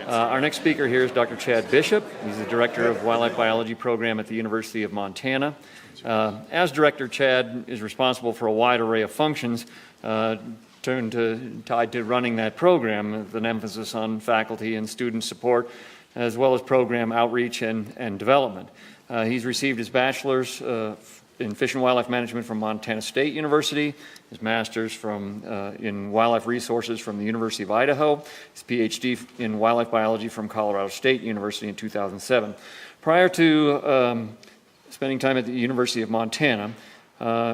Our next speaker here is Dr. Chad Bishop. He's the Director of Wildlife Biology Program at the University of Montana. As Director, Chad is responsible for a wide array of functions tied to running that program, with an emphasis on faculty and student support, as well as program outreach and development. He's received his bachelor's in Fish and Wildlife Management from Montana State University, his master's in Wildlife Resources from the University of Idaho, his PhD in Wildlife Biology from Colorado State University in 2007. Prior to spending time at the University of Montana,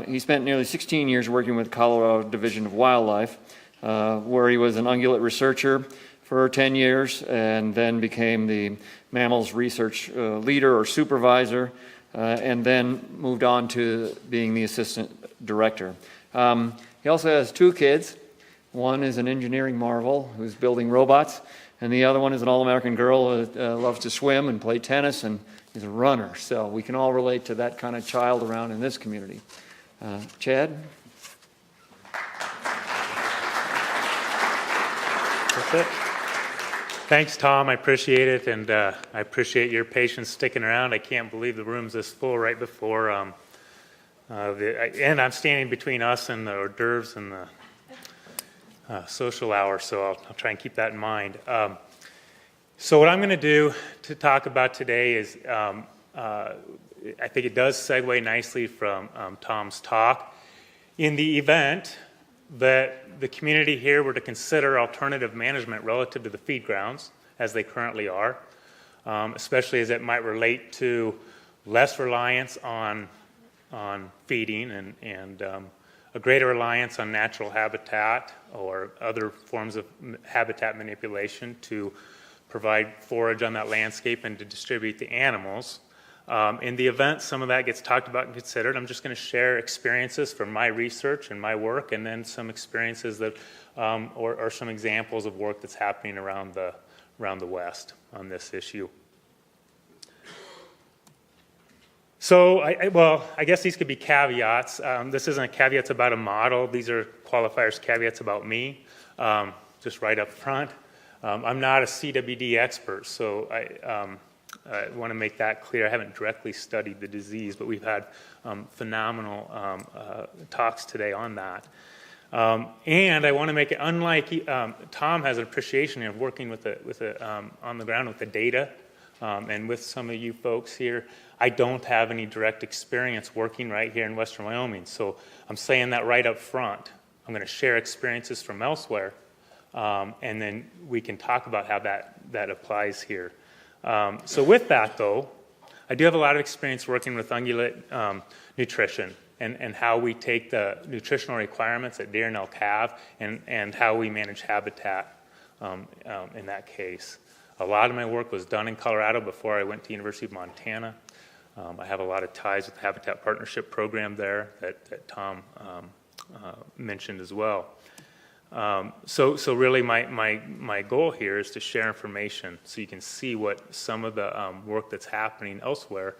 he spent nearly 16 years working with Colorado Division of Wildlife, where he was an ungulate researcher for 10 years and then became the mammals research leader or supervisor, and then moved on to being the assistant director. He also has two kids. One is an engineering marvel who's building robots, and the other one is an all-American girl who loves to swim and play tennis and is a runner. So we can all relate to that kind of child around in this community. Chad? That's it. Thanks, Tom. I appreciate it, and I appreciate your patience sticking around. I can't believe the room's this full right before, and I'm standing between us and the hors d'oeuvres and the social hour, so I'll try and keep that in mind. So what I'm going to do to talk about today is, I think it does segue nicely from Tom's talk. In the event that the community here were to consider alternative management relative to the feed grounds as they currently are, especially as it might relate to less reliance on feeding and a greater reliance on natural habitat or other forms of habitat manipulation to provide forage on that landscape and to distribute the animals. In the event some of that gets talked about and considered, I'm just going to share experiences from my research and my work, and then some experiences that, or some examples of work that's happening around the West on this issue. So, I guess these could be caveats. This isn't a caveats about a model. These are qualifiers, caveats about me, just right up front. I'm not a CWD expert, so I want to make that clear. I haven't directly studied the disease, but we've had phenomenal talks today on that. And I want to make it, unlike Tom has an appreciation of working on the ground with the data, and with some of you folks here. I don't have any direct experience working right here in Western Wyoming, so I'm saying that right up front. I'm going to share experiences from elsewhere, and then we can talk about how that applies here. So with that, though, I do have a lot of experience working with ungulate nutrition and how we take the nutritional requirements at deer and elk have and how we manage habitat in that case. A lot of my work was done in Colorado before I went to University of Montana. I have a lot of ties with the Habitat Partnership Program there that Tom mentioned as well. So really my goal here is to share information so you can see what some of the work that's happening elsewhere,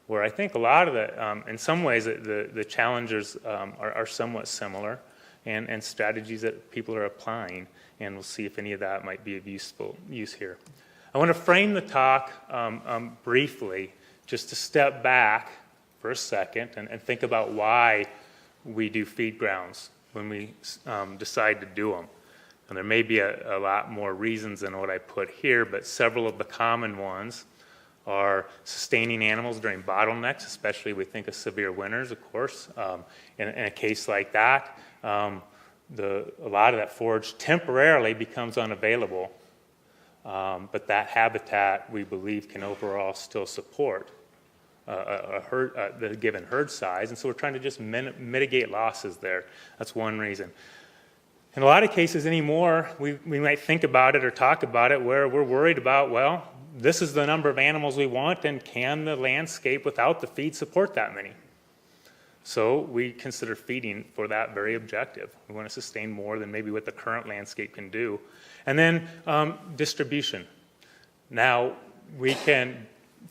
where I think a lot of the, in some ways, the challenges are somewhat similar and strategies that people are applying, and we'll see if any of that might be of use here. I want to frame the talk briefly, just to step back for a second and think about why we do feed grounds when we decide to do them. And there may be a lot more reasons than what I put here, but several of the common ones are sustaining animals during bottlenecks, especially we think of severe winters, of course. In a case like that, a lot of that forage temporarily becomes unavailable, but that habitat, we believe, can overall still support the given herd size, and so we're trying to just mitigate losses there. That's one reason. In a lot of cases anymore, we might think about it or talk about it where we're worried about, well, this is the number of animals we want, and can the landscape without the feed support that many? So we consider feeding for that very objective. We want to sustain more than maybe what the current landscape can do. And then distribution. Now,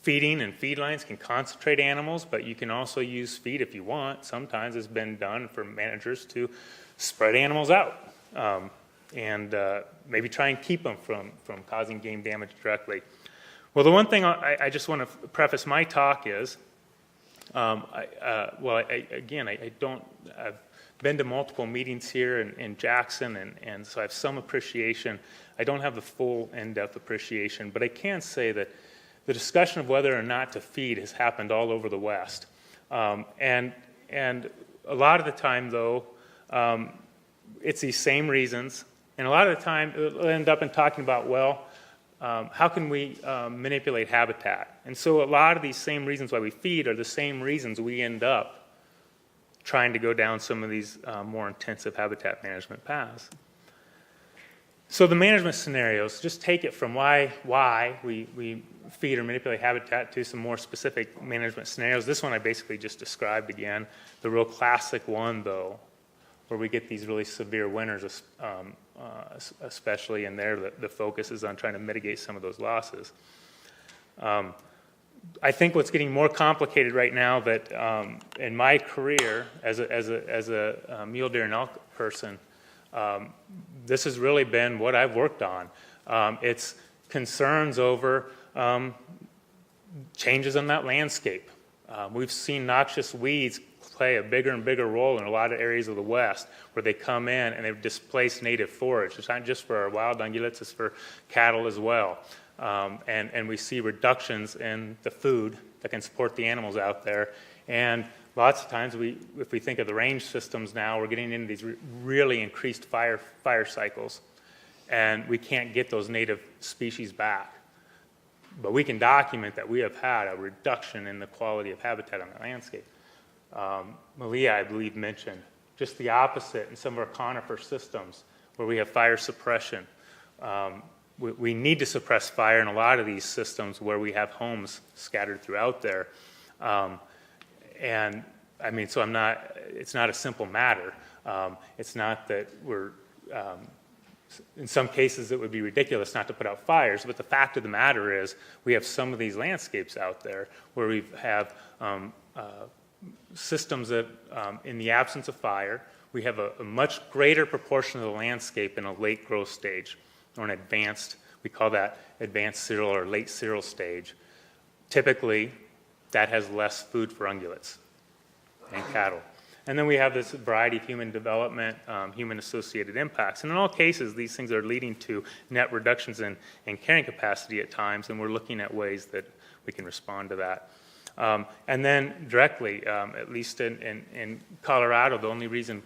feeding and feed lines can concentrate animals, but you can also use feed if you want. Sometimes it's been done for managers to spread animals out. maybe try and keep them from causing game damage directly. Well, the one thing I just want to preface my talk is, I've been to multiple meetings here in Jackson, and so I have some appreciation. I don't have the full in-depth appreciation, but I can say that the discussion of whether or not to feed has happened all over the West. And a lot of the time, though, it's these same reasons. And a lot of the time, it'll end up in talking about, well, how can we manipulate habitat? And so a lot of these same reasons why we feed are the same reasons we end up trying to go down some of these more intensive habitat management paths. So the management scenarios, just take it from why we feed or manipulate habitat to some more specific management scenarios. This one I basically just described again. The real classic one, though, where we get these really severe winters, especially, and there the focus is on trying to mitigate some of those losses. I think what's getting more complicated right now that in my career as a mule deer and elk person, this has really been what I've worked on. It's concerns over changes in that landscape. We've seen noxious weeds play a bigger and bigger role in a lot of areas of the West where they come in and they've displaced native forage. It's not just for our wild ungulates, it's for cattle as well. And we see reductions in the food that can support the animals out there. And lots of times, if we think of the range systems now, we're getting into these really increased fire cycles, and we can't get those native species back. But we can document that we have had a reduction in the quality of habitat on the landscape. Malia, I believe, mentioned just the opposite in some of our conifer systems where we have fire suppression. We need to suppress fire in a lot of these systems where we have homes scattered throughout there. And I mean, so it's not a simple matter. It's not that in some cases it would be ridiculous not to put out fires, but the fact of the matter is we have some of these landscapes out there where we have systems that, in the absence of fire, we have a much greater proportion of the landscape in a late growth stage, or an advanced, we call that advanced cereal or late cereal stage. Typically, that has less food for ungulates and cattle. And then we have this variety of human development, human-associated impacts. And in all cases, these things are leading to net reductions in carrying capacity at times, and we're looking at ways that we can respond to that. And then directly, at least in Colorado, the only reason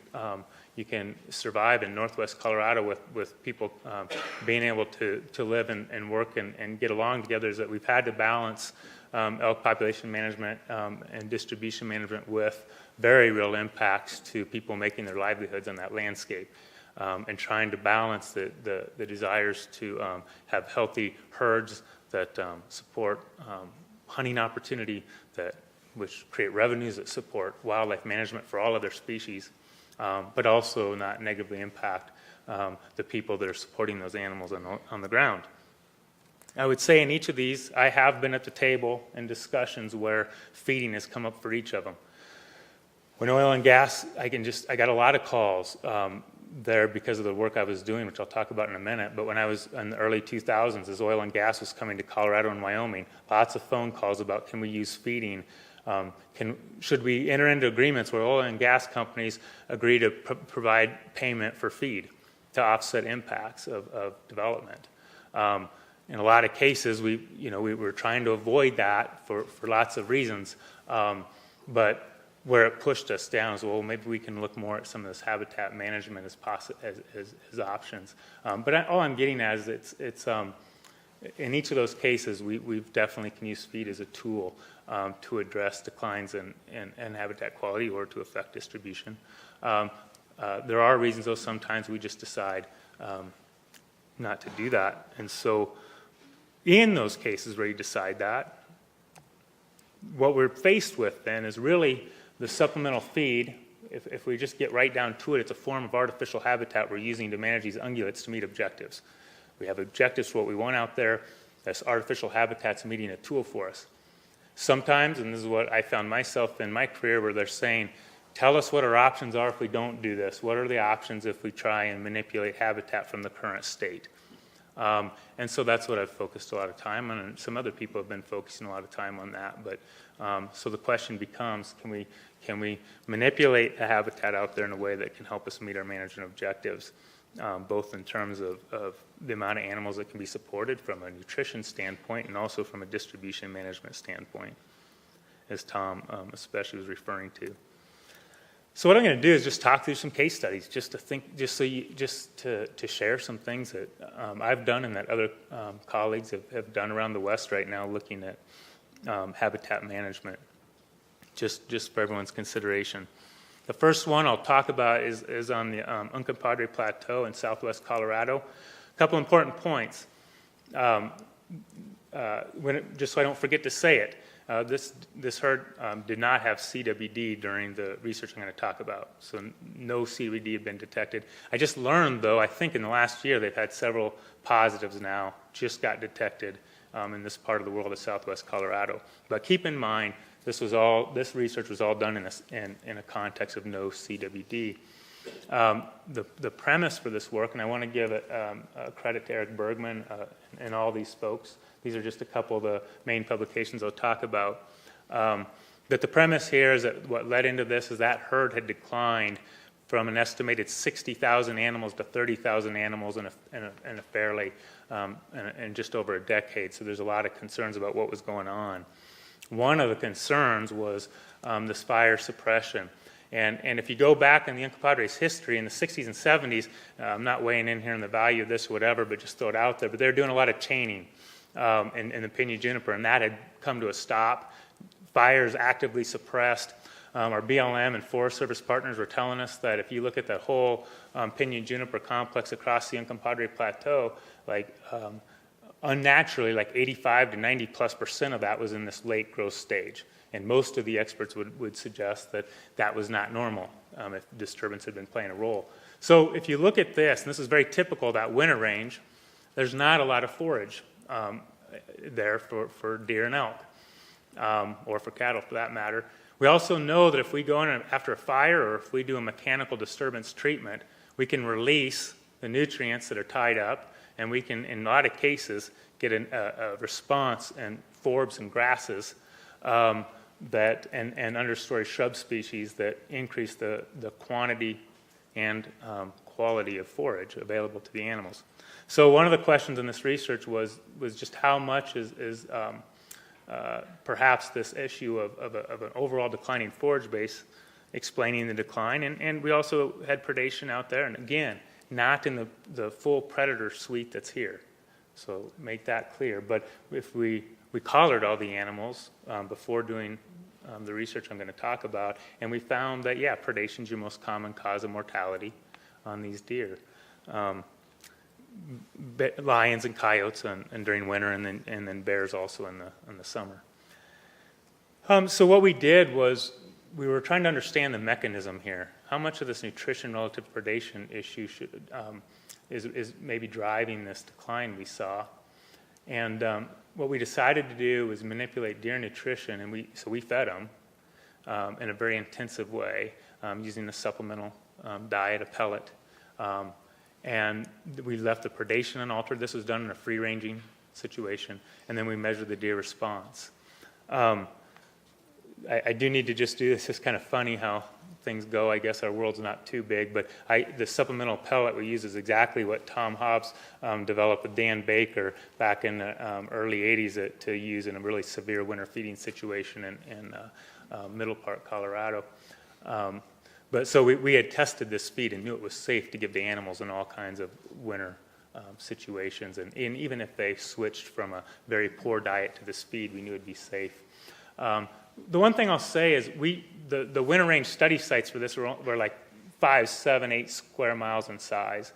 you can survive in northwest Colorado with people being able to live and work and get along together is that we've had to balance elk population management and distribution management with very real impacts to people making their livelihoods on that landscape, and trying to balance the desires to have healthy herds that support hunting opportunity, which create revenues that support wildlife management for all other species, but also not negatively impact the people that are supporting those animals on the ground. I would say in each of these, I have been at the table in discussions where feeding has come up for each of them. When oil and gas, I got a lot of calls there because of the work I was doing, which I'll talk about in a minute. But when I was in the early 2000s, as oil and gas was coming to Colorado and Wyoming, lots of phone calls about can we use feeding? Should we enter into agreements where oil and gas companies agree to provide payment for feed to offset impacts of development? In a lot of cases, we were trying to avoid that for lots of reasons. But where it pushed us down is, well, maybe we can look more at some of this habitat management as options. But all I'm getting at is it's in each of those cases, we've definitely can use feed as a tool to address declines in habitat quality or to affect distribution. There are reasons, though, sometimes we just decide not to do that. And so in those cases where you decide that, what we're faced with then is really the supplemental feed. If we just get right down to it, it's a form of artificial habitat we're using to manage these ungulates to meet objectives. We have objectives for what we want out there. This artificial habitat's meeting a tool for us. Sometimes, and this is what I found myself in my career, where they're saying, tell us what our options are if we don't do this. What are the options if we try and manipulate habitat from the current state? And so that's what I've focused a lot of time on, and some other people have been focusing a lot of time on that. But so the question becomes, can we manipulate a habitat out there in a way that can help us meet our management objectives, both in terms of the amount of animals that can be supported from a nutrition standpoint and also from a distribution management standpoint, as Tom especially was referring to. So what I'm going to do is just talk through some case studies, just to share some things that I've done and that other colleagues have done around the West right now, looking at habitat management, just for everyone's consideration. The first one I'll talk about is on the Uncompahgre Plateau in southwest Colorado. A couple important points, just so I don't forget to say it. This herd did not have CWD during the research I'm going to talk about, so no CWD had been detected. I just learned, though, I think in the last year they've had several positives now, just got detected in this part of the world of southwest Colorado. But keep in mind, this research was all done in a context of no CWD. The premise for this work, and I want to give credit to Eric Bergman and all these folks. These are just a couple of the main publications I'll talk about. That the premise here is that what led into this is that herd had declined from an estimated 60,000 animals to 30,000 animals in just over a decade. So there's a lot of concerns about what was going on. One of the concerns was this fire suppression. And if you go back in the Uncompahgre's history in the 60s and 70s, I'm not weighing in here on the value of this or whatever, but just throw it out there, but they're doing a lot of chaining in the pinyon juniper, and that had come to a stop. Fires actively suppressed. Our BLM and Forest Service partners were telling us that if you look at that whole pinyon juniper complex across the Uncompahgre Plateau, unnaturally, 85 to 90+% of that was in this late growth stage. And most of the experts would suggest that that was not normal if disturbance had been playing a role. So if you look at this, and this is very typical of that winter range, there's not a lot of forage there for deer and elk, or for cattle for that matter. We also know that if we go in after a fire or if we do a mechanical disturbance treatment, we can release the nutrients that are tied up, and we can, in a lot of cases, get a response in forbs and grasses and understory shrub species that increase the quantity and quality of forage available to the animals. So one of the questions in this research was just how much is perhaps this issue of an overall declining forage base explaining the decline. And we also had predation out there, and again, not in the full predator suite that's here. So make that clear. But if we collared all the animals before doing the research I'm going to talk about, and we found that, yeah, predation is your most common cause of mortality on these deer. Lions and coyotes and during winter, and then bears also in the summer. So what we did was we were trying to understand the mechanism here. How much of this nutrition relative to predation issue is maybe driving this decline we saw? And what we decided to do was manipulate deer nutrition, and we fed them in a very intensive way using a supplemental diet, a pellet. And we left the predation unaltered. This was done in a free-ranging situation, and then we measured the deer response. I do need to just do this. It's kind of funny how things go. I guess our world's not too big, but the supplemental pellet we use is exactly what Tom Hobbs developed with Dan Baker back in the early 80s to use in a really severe winter feeding situation in Middle Park, Colorado. But so we had tested this feed and knew it was safe to give the animals in all kinds of winter situations. And even if they switched from a very poor diet to this feed, we knew it'd be safe. The one thing I'll say is the winter range study sites for this were like 5, 7, 8 square miles in size.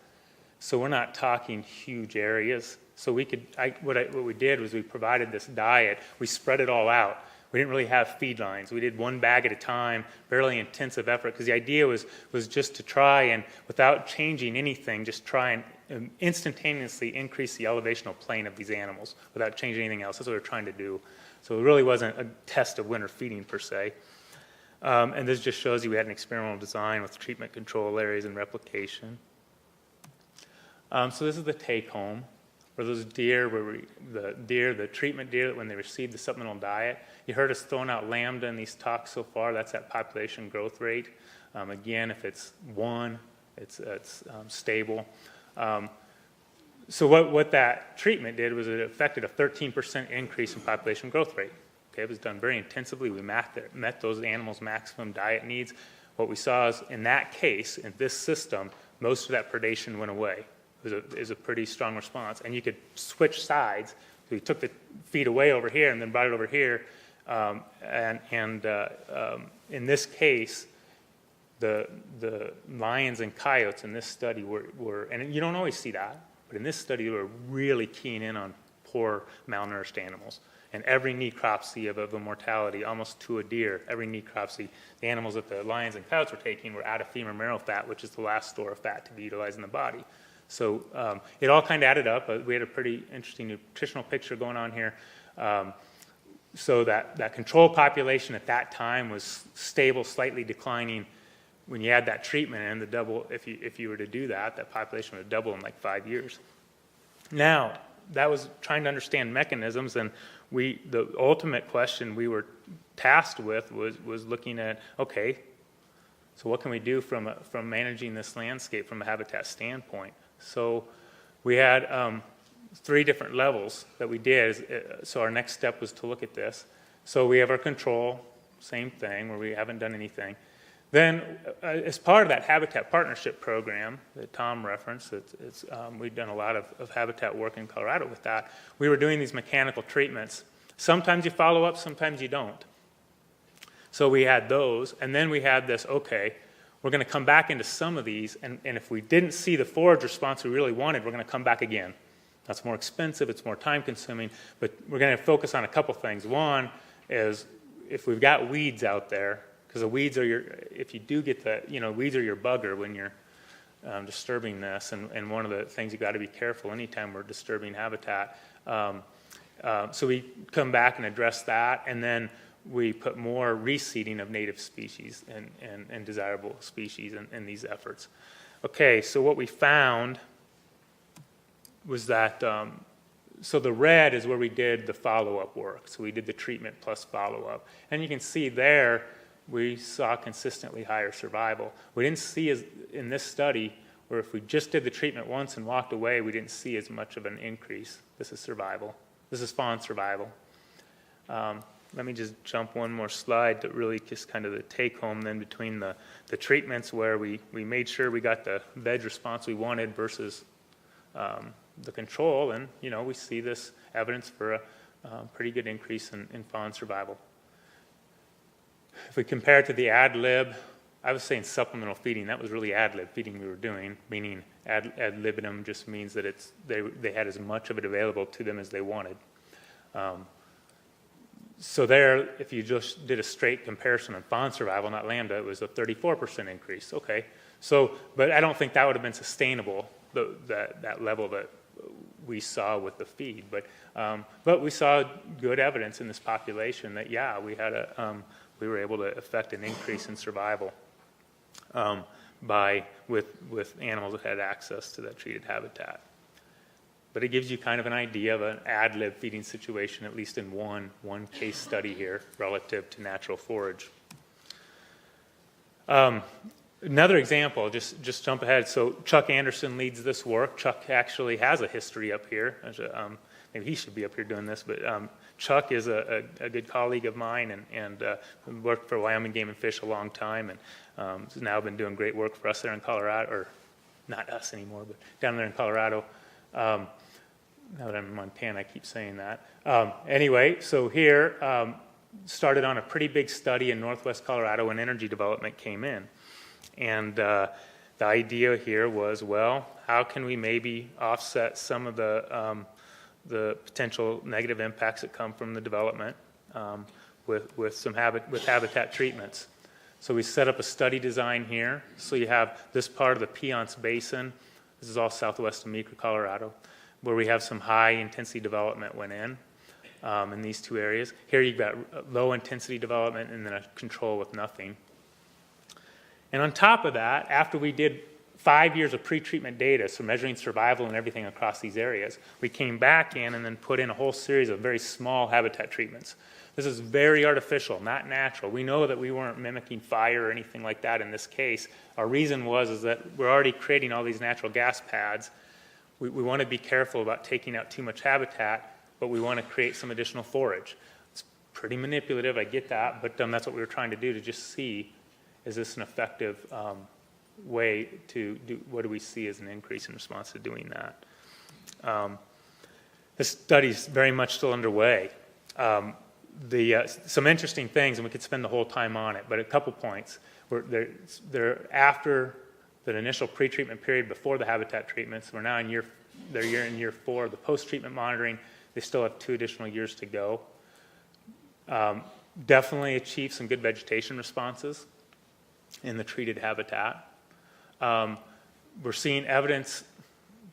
So we're not talking huge areas. So what we did was we provided this diet. We spread it all out. We didn't really have feed lines. We did one bag at a time, fairly intensive effort, because the idea was just to try and, without changing anything, just try and instantaneously increase the elevational plane of these animals without changing anything else. That's what we're trying to do. So it really wasn't a test of winter feeding per se. And this just shows you we had an experimental design with treatment control areas and replication. So this is the take-home, where those deer, the treatment deer, when they received the supplemental diet, you heard us throwing out lambda in these talks so far. That's that population growth rate. Again, if it's 1, it's stable. So what that treatment did was it affected a 13% increase in population growth rate. Okay, it was done very intensively. We met those animals' maximum diet needs. What we saw is, in that case, in this system, most of that predation went away. It was a pretty strong response. And you could switch sides. So you took the feed away over here and then brought it over here. In this case, the lions and coyotes in this study were, and you don't always see that, but in this study, they were really keen in on poor, malnourished animals. And every necropsy of a mortality, almost to a deer, every necropsy, the animals that the lions and coyotes were taking were out of femur marrow fat, which is the last store of fat to be utilized in the body. So it all kind of added up. We had a pretty interesting nutritional picture going on here. So that control population at that time was stable, slightly declining. When you add that treatment in, the double, if you were to do that, that population would double in like 5 years. Now, that was trying to understand mechanisms, and the ultimate question we were tasked with was looking at, okay, so what can we do from managing this landscape from a habitat standpoint? So we had 3 different levels that we did. So our next step was to look at this. So we have our control, same thing, where we haven't done anything. Then, as part of that habitat partnership program that Tom referenced, we've done a lot of habitat work in Colorado with that. We were doing these mechanical treatments. Sometimes you follow up, sometimes you don't. So we had those, and then we had this, okay, we're going to come back into some of these, and if we didn't see the forage response we really wanted, we're going to come back again. That's more expensive, it's more time consuming, but we're going to focus on a couple things. One is if we've got weeds out there, because the weeds are if you do get weeds are your bugger when you're disturbing this, and one of the things you got to be careful anytime we're disturbing habitat. So we come back and address that, and then we put more reseeding of native species and desirable species in these efforts. Okay, so what we found was that, so the red is where we did the follow-up work. So we did the treatment plus follow-up. And you can see there, we saw consistently higher survival. We didn't see, as in this study, where if we just did the treatment once and walked away, we didn't see as much of an increase. This is survival. This is fawn survival. Let me just jump one more slide to really just kind of the take-home then between the treatments where we made sure we got the veg response we wanted versus the control, and we see this evidence for a pretty good increase in fawn survival. If we compare it to the ad lib, I was saying supplemental feeding. That was really ad lib feeding we were doing, meaning ad libitum just means that they had as much of it available to them as they wanted. So there, if you just did a straight comparison on fawn survival, not lambda, it was a 34% increase. Okay, so but I don't think that would have been sustainable, that level that we saw with the feed. But we saw good evidence in this population that we were able to affect an increase in survival with animals that had access to that treated habitat. But it gives you kind of an idea of an ad lib feeding situation, at least in one case study here, relative to natural forage. Another example, just jump ahead. So Chuck Anderson leads this work. Chuck actually has a history up here. Maybe he should be up here doing this, but Chuck is a good colleague of mine and worked for Wyoming Game and Fish a long time, and has now been doing great work for us there in Colorado, or not us anymore, but down there in Colorado. Now that I'm in Montana, I keep saying that. Anyway, so here, started on a pretty big study in northwest Colorado when energy development came in. And the idea here was, well, how can we maybe offset some of the potential negative impacts that come from the development with habitat treatments? So we set up a study design here. So you have this part of the Piceance Basin. This is all southwest of Meeker, Colorado, where we have some high intensity development went in. in these two areas. Here you've got low intensity development and then a control with nothing. And on top of that, after we did 5 years of pre-treatment data, so measuring survival and everything across these areas, we came back in and then put in a whole series of very small habitat treatments. This is very artificial, not natural. We know that we weren't mimicking fire or anything like that in this case. Our reason is that we're already creating all these natural gas pads. We want to be careful about taking out too much habitat, but we want to create some additional forage. It's pretty manipulative, I get that, but that's what we were trying to do, to just see, is this an effective way to do, what do we see as an increase in response to doing that? This study's very much still underway. Some interesting things, and we could spend the whole time on it, but a couple points. They're after the initial pre-treatment period before the habitat treatments. We're now in year 4 of the post-treatment monitoring. They still have 2 additional years to go. Definitely achieved some good vegetation responses in the treated habitat. We're seeing evidence.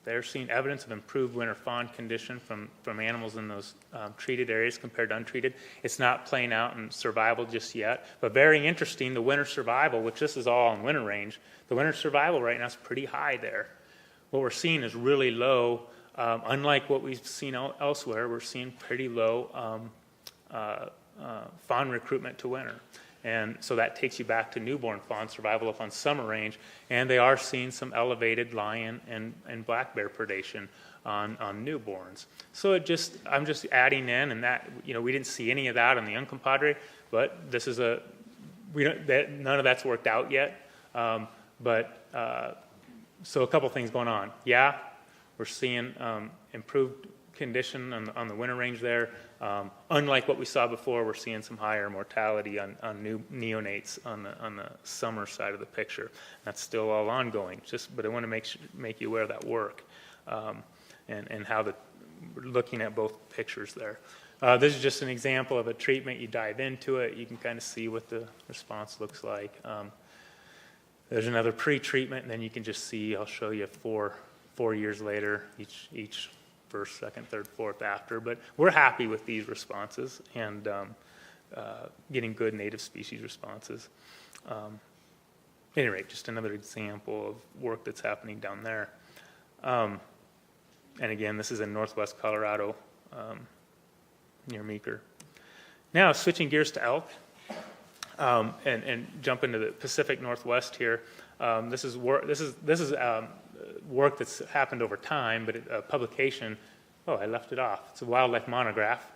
They're seeing evidence of improved winter fawn condition from animals in those treated areas compared to untreated. It's not playing out in survival just yet, but very interesting, the winter survival, which this is all in winter range, the winter survival right now is pretty high there. What we're seeing is really low, unlike what we've seen elsewhere, we're seeing pretty low fawn recruitment to winter. And so that takes you back to newborn fawn survival up on summer range, and they are seeing some elevated lion and black bear predation on newborns. So I'm just adding in, and that, we didn't see any of that on the young compadre, but this is none of that's worked out yet. So a couple things going on. Yeah, we're seeing improved condition on the winter range there. Unlike what we saw before, we're seeing some higher mortality on new neonates on the summer side of the picture. That's still all ongoing. But I want to make you aware of that work and how we're looking at both pictures there. This is just an example of a treatment. You dive into it, you can kind of see what the response looks like. There's another pre-treatment, and then you can just see. I'll show you 4 years later, each first, second, third, fourth after. But we're happy with these responses and getting good native species responses. At any rate, just another example of work that's happening down there. And again, this is in northwest Colorado near Meeker. Now, switching gears to elk and jump into the Pacific Northwest here. This is work that's happened over time, but a publication, I left it off. It's a wildlife monograph.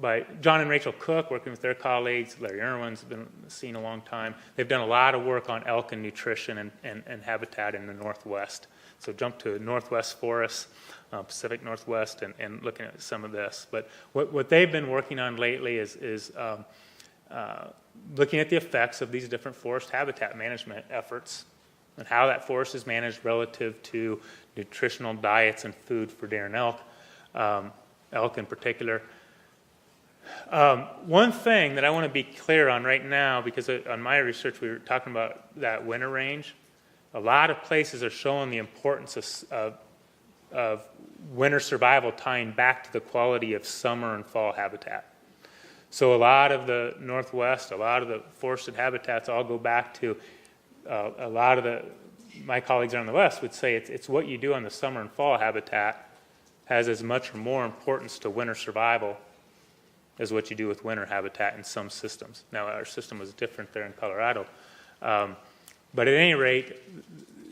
By John and Rachel Cook, working with their colleagues. Larry Irwin's been seen a long time. They've done a lot of work on elk and nutrition and habitat in the Northwest. So jump to Northwest forests, Pacific Northwest, and looking at some of this. But what they've been working on lately is looking at the effects of these different forest habitat management efforts and how that forest is managed relative to nutritional diets and food for deer and elk in particular. One thing that I want to be clear on right now, because on my research we were talking about that winter range, a lot of places are showing the importance of winter survival tying back to the quality of summer and fall habitat. So a lot of the Northwest, a lot of the forested habitats all go back to a lot of my colleagues on the West would say it's what you do on the summer and fall habitat has as much or more importance to winter survival as what you do with winter habitat in some systems. Now, our system was different there in Colorado. But at any rate,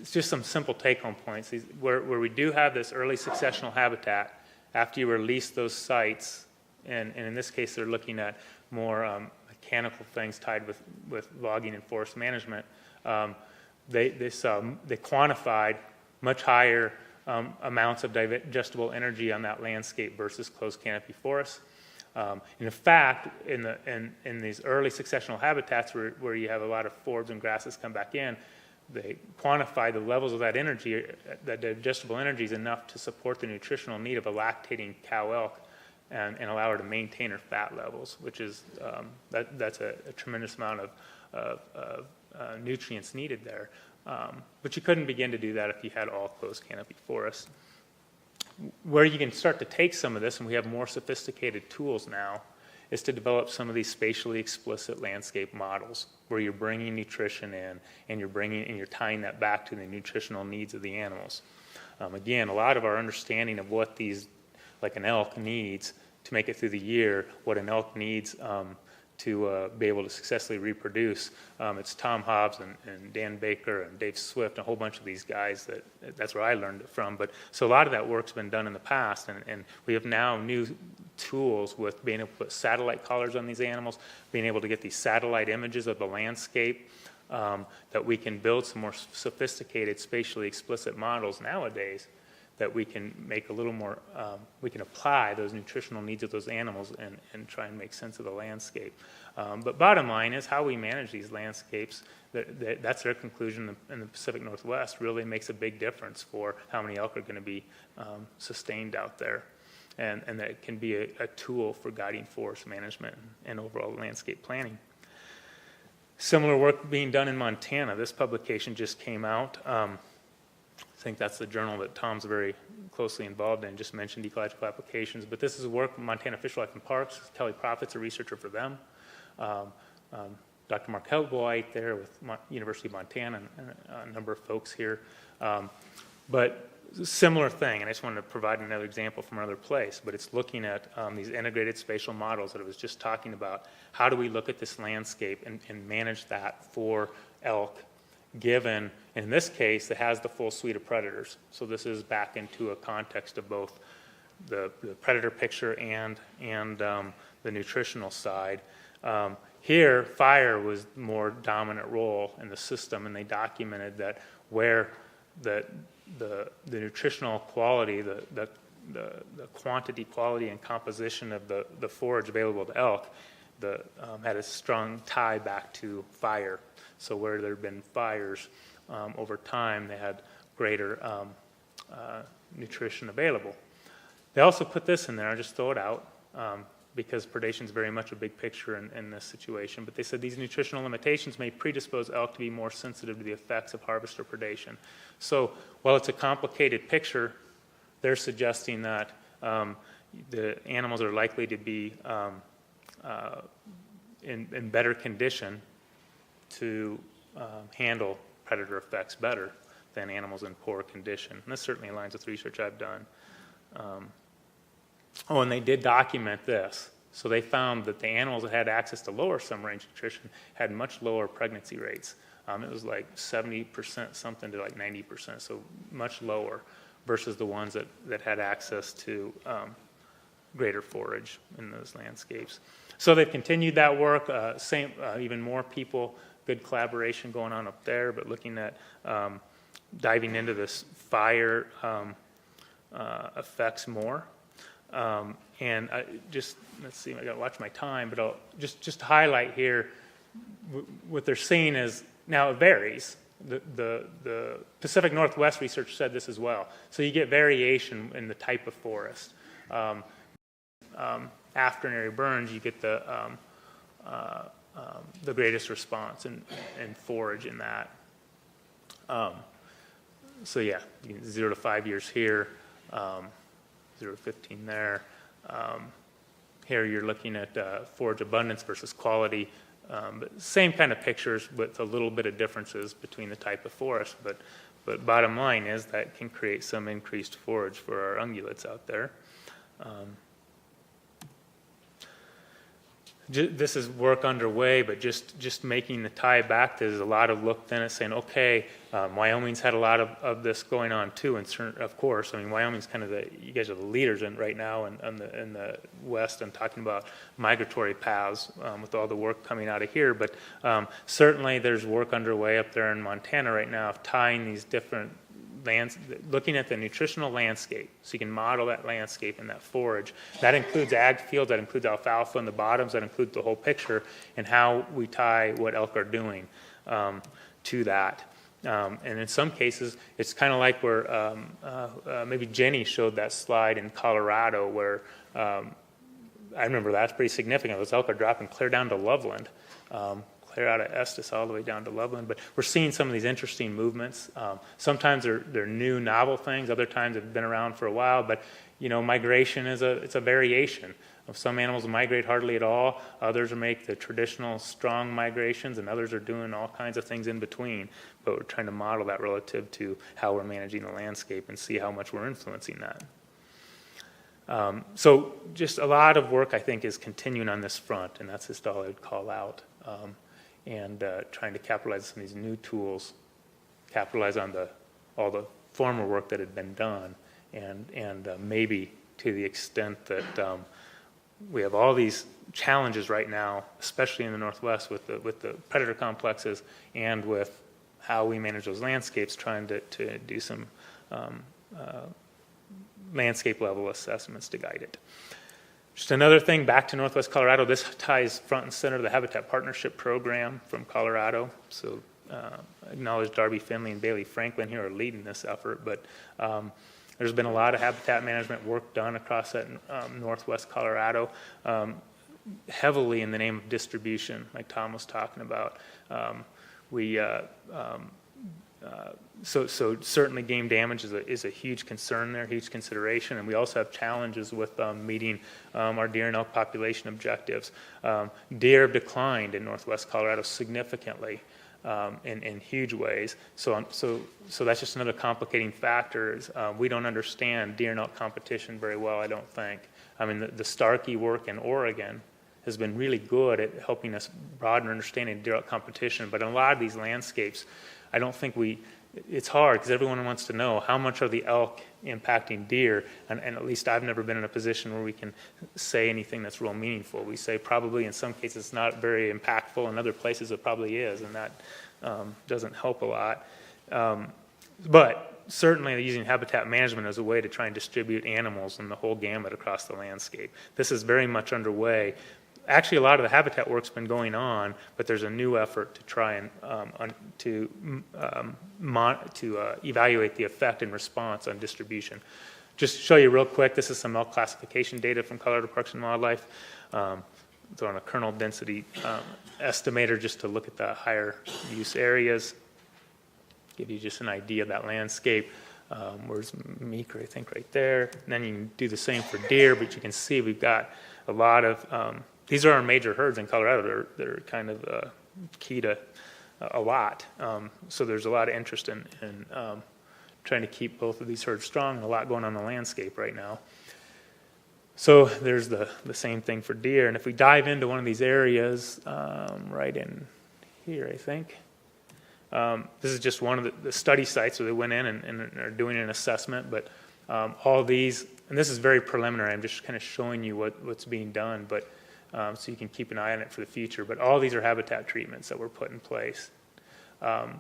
it's just some simple take-home points. Where we do have this early successional habitat, after you release those sites, and in this case they're looking at more mechanical things tied with logging and forest management, they quantified much higher amounts of digestible energy on that landscape versus closed canopy forests. And in fact, in these early successional habitats where you have a lot of forbs and grasses come back in, they quantify the levels of that energy, that digestible energy is enough to support the nutritional need of a lactating cow elk and allow her to maintain her fat levels, which is, that's a tremendous amount of nutrients needed there. But you couldn't begin to do that if you had all closed canopy forests. where you can start to take some of this, and we have more sophisticated tools now, is to develop some of these spatially explicit landscape models where you're bringing nutrition in and you're tying that back to the nutritional needs of the animals. Again, a lot of our understanding of what these, like an elk needs to make it through the year, what an elk needs to be able to successfully reproduce. It's Tom Hobbs and Dan Baker and Dave Swift, a whole bunch of these guys that's where I learned it from. But so a lot of that work's been done in the past, and we have now new tools with being able to put satellite collars on these animals, being able to get these satellite images of the landscape, that we can build some more sophisticated spatially explicit models nowadays that we can make a little more, we can apply those nutritional needs of those animals and try and make sense of the landscape. But bottom line is how we manage these landscapes, that's their conclusion in the Pacific Northwest, really makes a big difference for how many elk are going to be sustained out there. And that it can be a tool for guiding forest management and overall landscape planning. Similar work being done in Montana. This publication just came out. I think that's the journal that Tom's very closely involved in, just mentioned ecological applications. But this is work from Montana Fish, Wildlife, and Parks. Kelly Prophet's a researcher for them. Dr. Mark Helbweit there with University of Montana and a number of folks here. But similar thing, and I just wanted to provide another example from another place, but it's looking at these integrated spatial models that I was just talking about. How do we look at this landscape and manage that for elk, given, in this case, it has the full suite of predators. So this is back into a context of both the predator picture and the nutritional side. Here, fire was the more dominant role in the system, and they documented that where the nutritional quality, the quantity, quality, and composition of the forage available to elk had a strong tie back to fire. So where there had been fires over time, they had greater nutrition available. They also put this in there, I'll just throw it out, because predation is very much a big picture in this situation. But they said these nutritional limitations may predispose elk to be more sensitive to the effects of harvester predation. So while it's a complicated picture, they're suggesting that the animals are likely to be in better condition to handle predator effects better than animals in poor condition. And this certainly aligns with research I've done. And they did document this. So they found that the animals that had access to lower summer range nutrition had much lower pregnancy rates. It was like 70% something to like 90%, so much lower versus the ones that had access to greater forage in those landscapes. So they've continued that work, even more people, good collaboration going on up there, but looking at diving into this fire effects more. And let's see, I got to watch my time, but I'll just highlight here what they're seeing is, now it varies. The Pacific Northwest research said this as well. So you get variation in the type of forest. After an area burns, you get the greatest response and forage in that. So yeah, 0 to 5 years here, 0 to 15 there. Here you're looking at forage abundance versus quality. But same kind of pictures with a little bit of differences between the type of forest. But bottom line is that can create some increased forage for our ungulates out there. This is work underway, but just making the tie back, there's a lot of look then at saying, okay, Wyoming's had a lot of this going on too, and of course, I mean, Wyoming's kind of you guys are the leaders in right now in the West and talking about migratory paths with all the work coming out of here, but certainly there's work underway up there in Montana right now of tying these different looking at the nutritional landscape, so you can model that landscape and that forage. That includes ag fields, that includes alfalfa in the bottoms, that includes the whole picture, and how we tie what elk are doing to that. And in some cases, it's kind of like where maybe Jenny showed that slide in Colorado, where I remember that's pretty significant. Those elk are dropping clear down to Loveland, clear out of Estes all the way down to Loveland. But we're seeing some of these interesting movements. Sometimes they're new, novel things. Other times they've been around for a while. But migration it's a variation. Some animals migrate hardly at all. Others make the traditional strong migrations, and others are doing all kinds of things in between. But we're trying to model that relative to how we're managing the landscape and see how much we're influencing that. So just a lot of work, I think, is continuing on this front, and that's just all I would call out. And trying to capitalize on these new tools, capitalize on all the former work that had been done, and maybe to the extent that we have all these challenges right now, especially in the Northwest with the predator complexes and with how we manage those landscapes, trying to do some landscape level assessments to guide it. Just another thing, back to Northwest Colorado, this ties front and center to the Habitat Partnership Program from Colorado. So acknowledge Darby Finley and Bailey Franklin here are leading this effort, but there's been a lot of habitat management work done across that Northwest Colorado, heavily in the name of distribution, like Tom was talking about. So certainly game damage is a huge concern there, huge consideration, and we also have challenges with meeting our deer and elk population objectives. Deer have declined in Northwest Colorado significantly in huge ways. So that's just another complicating factor. We don't understand deer and elk competition very well, I don't think. I mean, the Starkey work in Oregon has been really good at helping us broaden our understanding of deer elk competition, but in a lot of these landscapes, I don't think it's hard because everyone wants to know how much are the elk impacting deer, and at least I've never been in a position where we can say anything that's real meaningful. We say probably in some cases it's not very impactful, in other places it probably is, and that doesn't help a lot. But certainly using habitat management as a way to try and distribute animals and the whole gamut across the landscape. This is very much underway. Actually, a lot of the habitat work's been going on, but there's a new effort to try and evaluate the effect and response on distribution. Just to show you real quick, this is some elk classification data from Colorado Parks and Wildlife. It's on a kernel density estimator just to look at the higher use areas, give you just an idea of that landscape. Where's Meeker, I think, right there. And then you can do the same for deer, but you can see we've got a lot of these are our major herds in Colorado. They're kind of key to a lot. So there's a lot of interest in trying to keep both of these herds strong, and a lot going on in the landscape right now. So there's the same thing for deer. And if we dive into one of these areas, right in here, I think, this is just one of the study sites where they went in and are doing an assessment. But all these, and this is very preliminary, I'm just kind of showing you what's being done, but so you can keep an eye on it for the future. But all these are habitat treatments that were put in place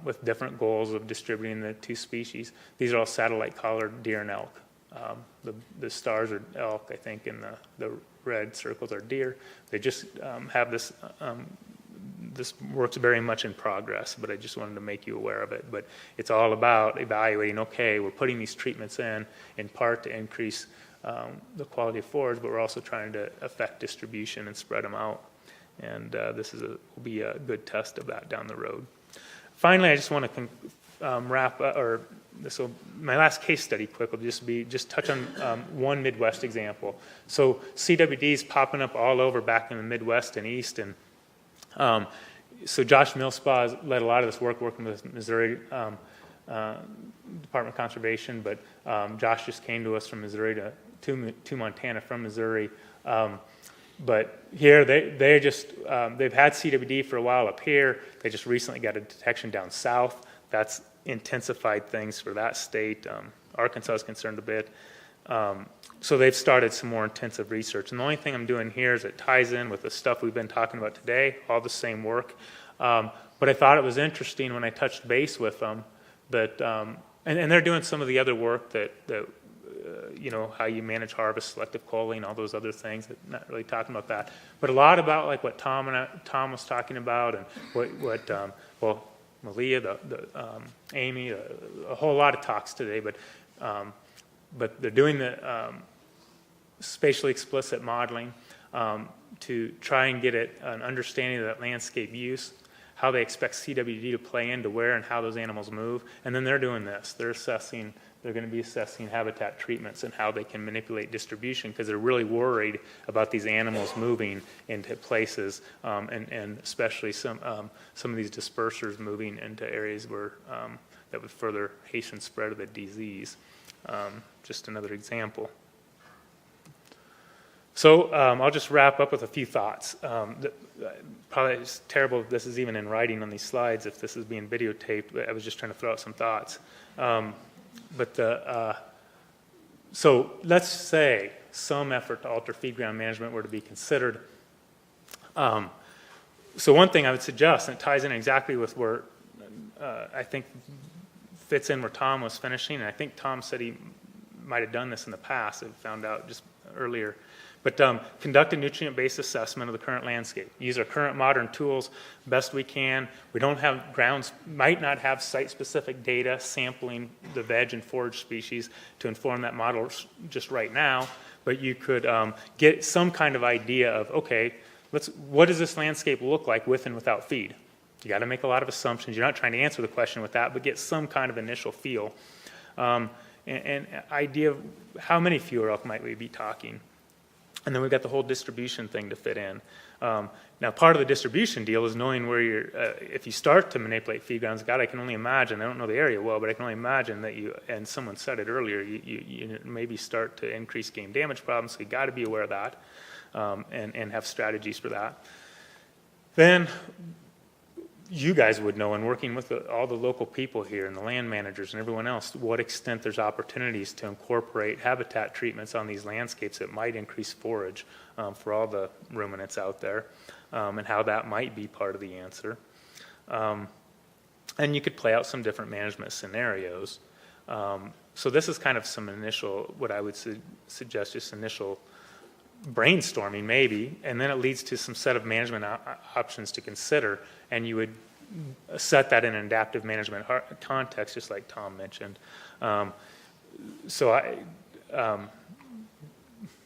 with different goals of distributing the two species. These are all satellite collared deer and elk. The stars are elk, I think, and the red circles are deer. They just have this, this work's very much in progress, but I just wanted to make you aware of it. But it's all about evaluating, okay, we're putting these treatments in part to increase the quality of forage, but we're also trying to affect distribution and spread them out. And this will be a good test of that down the road. Finally, I just want to wrap up, or my last case study quick will just touch on one Midwest example. So CWD is popping up all over back in the Midwest and East, and so Josh Millspaw has led a lot of this work working with Missouri Department of Conservation, but Josh just came to us from Missouri to Montana from Missouri. But here they've had CWD for a while up here. They just recently got a detection down south. That's intensified things for that state. Arkansas is concerned a bit. So they've started some more intensive research. And the only thing I'm doing here is it ties in with the stuff we've been talking about today, all the same work. But I thought it was interesting when I touched base with them that, and they're doing some of the other work that how you manage harvest, selective culling, all those other things. Not really talking about that, but a lot about like what Tom was talking about, and what Malia, Amy, a whole lot of talks today. But they're doing the spatially explicit modeling to try and get an understanding of that landscape use. how they expect CWD to play into where and how those animals move. And then they're doing this. They're going to be assessing habitat treatments and how they can manipulate distribution, because they're really worried about these animals moving into places, and especially some of these dispersers moving into areas where that would further hasten spread of the disease. Just another example. So I'll just wrap up with a few thoughts. Probably it's terrible if this is even in writing on these slides, if this is being videotaped, but I was just trying to throw out some thoughts. So let's say some effort to alter feed ground management were to be considered. So one thing I would suggest, and it ties in exactly with where I think fits in where Tom was finishing, and I think Tom said he might have done this in the past, I found out just earlier, but conduct a nutrient-based assessment of the current landscape. Use our current modern tools best we can. We don't have might not have site-specific data sampling the veg and forage species to inform that model just right now, but you could get some kind of idea of, okay, what does this landscape look like with and without feed? You got to make a lot of assumptions. You're not trying to answer the question with that, but get some kind of initial feel. And idea of how many fewer elk might we be talking. And then we've got the whole distribution thing to fit in. Now, part of the distribution deal is knowing where you're, if you start to manipulate feed grounds, God, I can only imagine, I don't know the area well, but I can only imagine that you, and someone said it earlier, you maybe start to increase game damage problems, so you got to be aware of that, and have strategies for that. Then, you guys would know, in working with all the local people here and the land managers and everyone else, to what extent there's opportunities to incorporate habitat treatments on these landscapes that might increase forage for all the ruminants out there, and how that might be part of the answer. And you could play out some different management scenarios. So this is kind of some initial, what I would suggest, just initial brainstorming maybe, and then it leads to some set of management options to consider, and you would set that in an adaptive management context, just like Tom mentioned.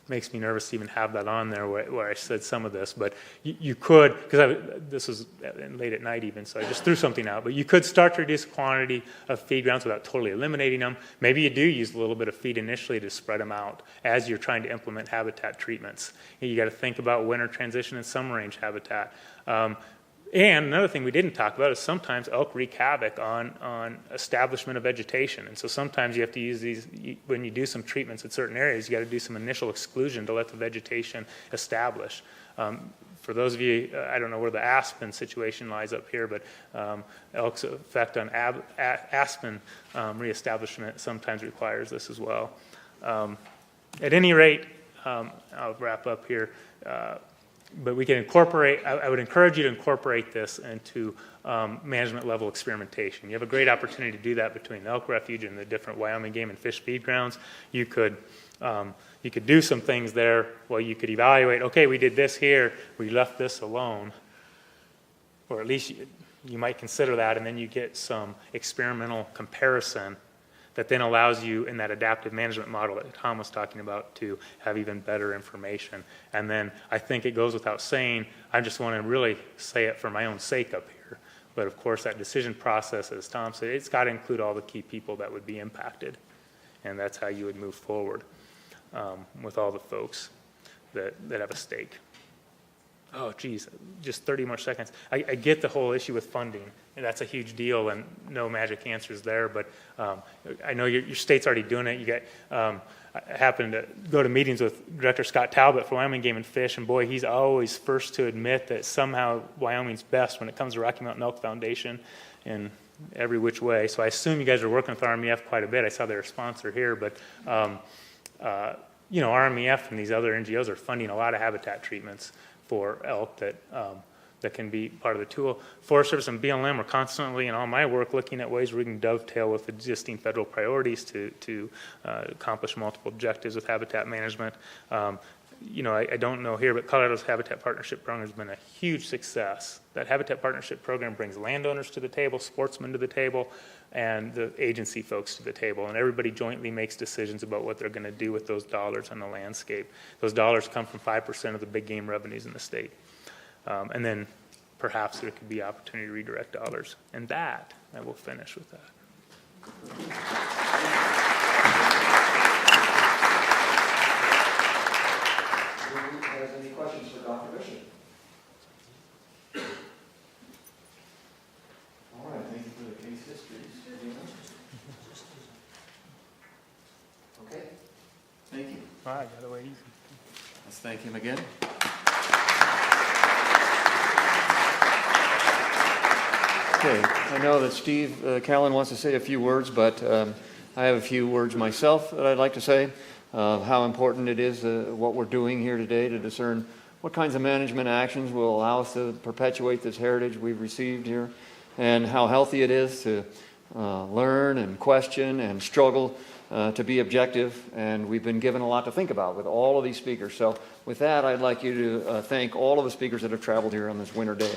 Makes me nervous to even have that on there where I said some of this, but you could, because this was late at night even, so I just threw something out, but you could start to reduce the quantity of feed grounds without totally eliminating them. Maybe you do use a little bit of feed initially to spread them out as you're trying to implement habitat treatments. You got to think about winter transition and summer range habitat. And another thing we didn't talk about is sometimes elk wreak havoc on establishment of vegetation. And so sometimes you have to use these, when you do some treatments in certain areas, you got to do some initial exclusion to let the vegetation establish. For those of you, I don't know where the aspen situation lies up here, but elk's effect on aspen reestablishment sometimes requires this as well. At any rate, I'll wrap up here. But we can incorporate, I would encourage you to incorporate this into management level experimentation. You have a great opportunity to do that between the elk refuge and the different Wyoming game and fish feed grounds. You could do some things there. Well, you could evaluate, okay, we did this here, we left this alone. Or at least you might consider that, and then you get some experimental comparison that then allows you in that adaptive management model that Tom was talking about to have even better information. And then I think it goes without saying, I just want to really say it for my own sake up here. But of course that decision process, as Tom said, it's got to include all the key people that would be impacted. And that's how you would move forward with all the folks that have a stake. Oh, geez, just 30 more seconds. I get the whole issue with funding, and that's a huge deal, and no magic answers there, but I know your state's already doing it. You get, I happened to go to meetings with Director Scott Talbot for Wyoming Game and Fish, and boy, he's always first to admit that somehow Wyoming's best when it comes to Rocky Mountain Elk Foundation in every which way. So I assume you guys are working with RMEF quite a bit. I saw they're a sponsor here, but you know, RMEF and these other NGOs are funding a lot of habitat treatments for elk that can be part of the tool. Forest Service and BLM are constantly in all my work looking at ways where we can dovetail with existing federal priorities to accomplish multiple objectives with habitat management. You know, I don't know here, but Colorado's Habitat Partnership Program has been a huge success. That Habitat Partnership Program brings landowners to the table, sportsmen to the table, and the agency folks to the table, and everybody jointly makes decisions about what they're going to do with those dollars on the landscape. Those dollars come from 5% of the big game revenues in the state. And then perhaps there could be opportunity to redirect dollars. And that, I will finish with that. Who has any questions for Dr. Bishop? All right, thank you for the case histories. Okay, thank you. All right, got away easy. Let's thank him again. Okay, I know that Steve Callan wants to say a few words, but I have a few words myself that I'd like to say. How important it is what we're doing here today to discern what kinds of management actions will allow us to perpetuate this heritage we've received here, and how healthy it is to learn and question and struggle to be objective. And we've been given a lot to think about with all of these speakers. So with that, I'd like you to thank all of the speakers that have traveled here on this winter day.